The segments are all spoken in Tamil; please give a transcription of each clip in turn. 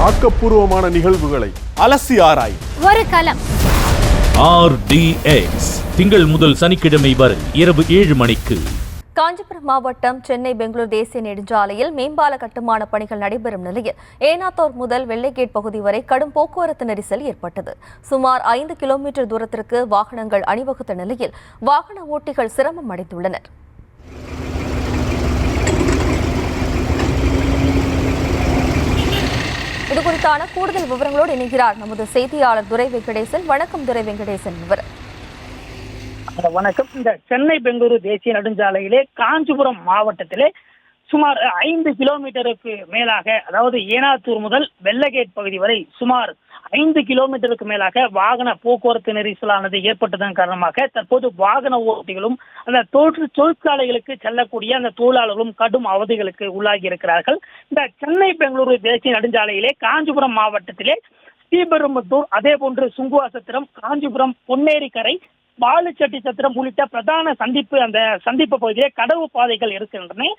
ஆக்கப்பூர்வமான நிகழ்வுகளை அலசி ஆராய் ஒரு களம். RDX திங்கள் முதல் சனிக்கிழமை வரை இரவு 7 மணிக்கு. காஞ்சிபுரம் மாவட்டம் சென்னை பெங்களூர் தேசிய நெடுஞ்சாலையில் மேம்பால கட்டுமான பணிகள் நடைபெறும் நிலையில் ஏனாத்தூர் முதல் வெள்ளைகேட் பகுதி வரை கடும் போக்குவரத்து நெரிசல் ஏற்பட்டது. சுமார் 5 கிலோமீட்டர் தூரத்திற்கு வாகனங்கள் அணிவகுத்த நிலையில் வாகன ஓட்டிகள் சிரமம் அடைந்துள்ளனர். இதுகுறித்தான கூடுதல் விவரங்களோடு இணைகிறார் நமது செய்தியாளர் துரை வெங்கடேசன். வணக்கம் துரை வெங்கடேசன். விவரம். வணக்கம். இந்த சென்னை பெங்களூரு தேசிய நெடுஞ்சாலையிலே காஞ்சிபுரம் மாவட்டத்திலே சுமார் 5 கிலோமீட்டருக்கு மேலாக, அதாவது ஏனாத்தூர் முதல் வெள்ளகேட் பகுதி வரை சுமார் 5 கிலோமீட்டருக்கு மேலாக வாகன போக்குவரத்து நெரிசலானது ஏற்பட்டதன் காரணமாக தற்போது வாகன ஓட்டிகளும் அந்த தொழிற்சாலைகளுக்கு செல்லக்கூடிய அந்த தொழிலாளர்களும் கடும் அவதிகளுக்கு உள்ளாகி இருக்கிறார்கள். இந்த சென்னை பெங்களூரு தேசிய நெடுஞ்சாலையிலே காஞ்சிபுரம் மாவட்டத்திலே ஸ்ரீபெரும்புத்தூர், அதே போன்று சுங்குவாசத்திரம், காஞ்சிபுரம், பொன்னேரிக்கரை, பாலுச்செட்டி சத்திரம் உள்ளிட்ட பிரதான சந்திப்பு பகுதியிலே கடவு பாதைகள் இருக்கின்றன.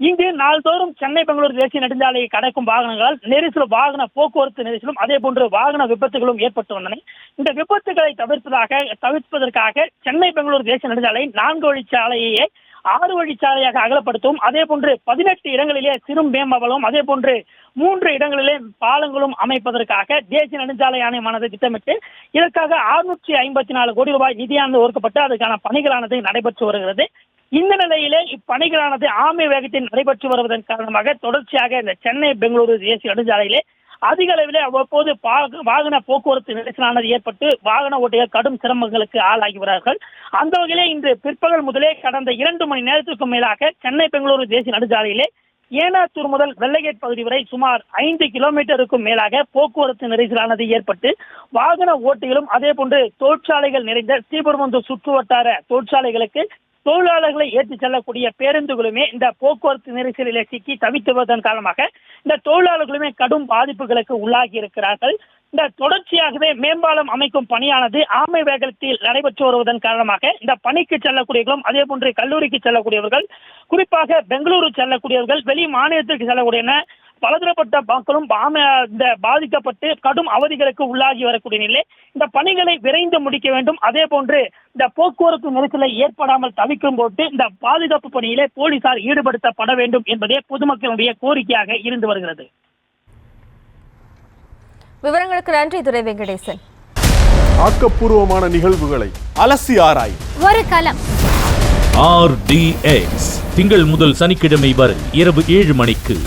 இங்கு நாள்தோறும் சென்னை பெங்களூரு தேசிய நெடுஞ்சாலையை கடக்கும் வாகனங்களால் வாகன போக்குவரத்து நெரிசலும் அதே போன்று வாகன விபத்துகளும் ஏற்பட்டு வந்தன. இந்த விபத்துகளை தவிர்ப்பதற்காக சென்னை பெங்களூரு தேசிய நெடுஞ்சாலை 4 வழிச்சாலையே 6 வழிச்சாலையாக அகலப்படுத்தவும், அதே போன்று 18 இடங்களிலே சிறு மேம்பாலம், அதே போன்று 3 இடங்களிலே பாலங்களும் அமைப்பதற்காக தேசிய நெடுஞ்சாலை ஆணையமானது திட்டமிட்டு இதற்காக 654 கோடி ரூபாய் நிதியானது ஒதுக்கப்பட்டு அதற்கான பணிகளானது நடைபெற்று வருகிறது. இந்த நிலையிலே இப்பணிகளானது ஆமை வேகத்தில் நடைபெற்று வருவதன் காரணமாக தொடர்ச்சியாக இந்த சென்னை பெங்களூரு தேசிய நெடுஞ்சாலையிலே அதிக அளவிலே அவ்வப்போது வாகன போக்குவரத்து நெரிசலானது ஏற்பட்டு வாகன ஓட்டிகள் கடும் சிரமங்களுக்கு ஆளாகிறார்கள். அந்த வகையிலே இன்று பிற்பகல் முதலே கடந்த 2 மணி நேரத்திற்கும் மேலாக சென்னை பெங்களூரு தேசிய நெடுஞ்சாலையிலே ஏனாத்தூர் முதல் வெள்ளகேட் பகுதி வரை சுமார் 5 கிலோமீட்டருக்கும் மேலாக போக்குவரத்து நெரிசலானது ஏற்பட்டு வாகன ஓட்டிகளும் அதே போன்று தொழிற்சாலைகள் நிறைந்த ஸ்ரீபெரும்புத்தூர் சுற்று வட்டார தொழிற்சாலைகளுக்கு தொழிலாளர்களை ஏற்றிச் செல்லக்கூடிய பேருந்துகளுமே இந்த போக்குவரத்து நெரிசலிலே சிக்கி தவித்துவதன் காரணமாக இந்த தொழிலாளர்களுமே கடும் பாதிப்புகளுக்கு உள்ளாகி இருக்கிறார்கள். இந்த தொடர்ச்சியாகவே மேம்பாலம் அமைக்கும் பணியானது ஆமை வேகத்தில் நடைபெற்று வருவதன் காரணமாக இந்த பணிக்கு செல்லக்கூடியவர்களும் அதே போன்று கல்லூரிக்கு செல்லக்கூடியவர்கள், குறிப்பாக பெங்களூரு செல்லக்கூடியவர்கள், வெளி மாநிலத்திற்கு செல்லக்கூடிய பலதரப்பட்ட மக்களும் இந்த பாதிக்கப்பட்டு கடும் அவதிகளுக்கு உள்ளாகி வரக்கூடிய நிலை. இந்த பணிகளை விரைந்து முடிக்க வேண்டும். அதே போன்று இந்த போக்குவரத்து நெரிசலை ஏற்படாமல் தவிக்கும் போட்டு இந்த பாதுகாப்பு பணியிலே போலீசார் ஈடுபடுத்தப்பட வேண்டும் என்பதே பொதுமக்களுடைய கோரிக்கையாக இருந்து வருகிறது. விவரங்களுக்கு நன்றி துரை வெங்கடேசன். ஆக்கப்பூர்வமான நிகழ்வுகளை அலசி ஆராய் ஒரு களம். RDX திங்கள் முதல் சனிக்கிழமை வரை இரவு 7 மணிக்கு.